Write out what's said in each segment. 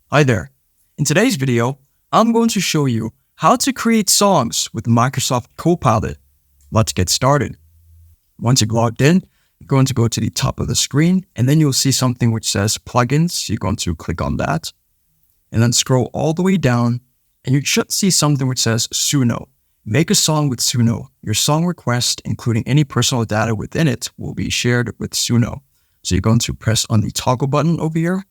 Hi there. In today's video, I'm going to show you how to create songs with Microsoft Copilot. Let's get started. Once you've logged in, you're going to go to the top of the screen and then you'll see something which says plugins. You're going to click on that and then scroll all the way down and you should see something which says Suno. Make a song with Suno. Your song request, including any personal data within it, will be shared with Suno. So you're going to press on the toggle button over here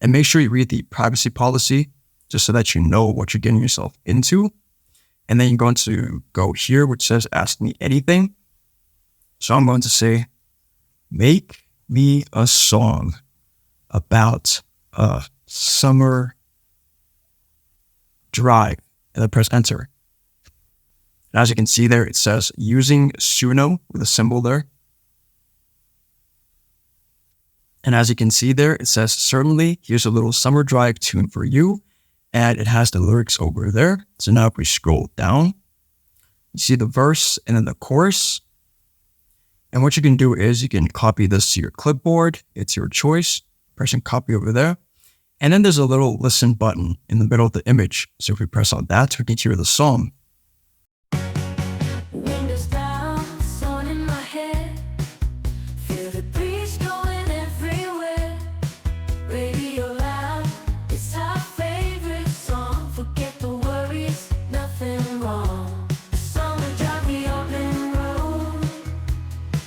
and make sure you read the privacy policy just so that you know what you're getting yourself into. And then you're going to go here, which says ask me anything. So I'm going to say, make me a song about a summer drive, and then press enter. And as you can see there, it says using Suno with a symbol there. And as you can see there, it says, certainly, here's a little summer drive tune for you. And it has the lyrics over there. So now if we scroll down, you see the verse and then the chorus. And what you can do is you can copy this to your clipboard. It's your choice. Press and copy over there. And then there's a little listen button in the middle of the image. So if we press on that, we can hear the song. Windows down, sun in my head. Feel the breeze going everywhere. Radio loud, it's our favorite song. Forget the worries, nothing wrong. Summer drive, the open road.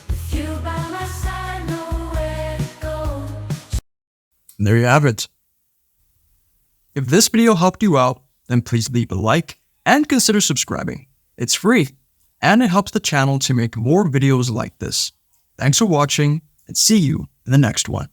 With you by my side, nowhere to go. And there you have it. If this video helped you out, then please leave a like and consider subscribing. It's free, and it helps the channel to make more videos like this. Thanks for watching, and see you in the next one.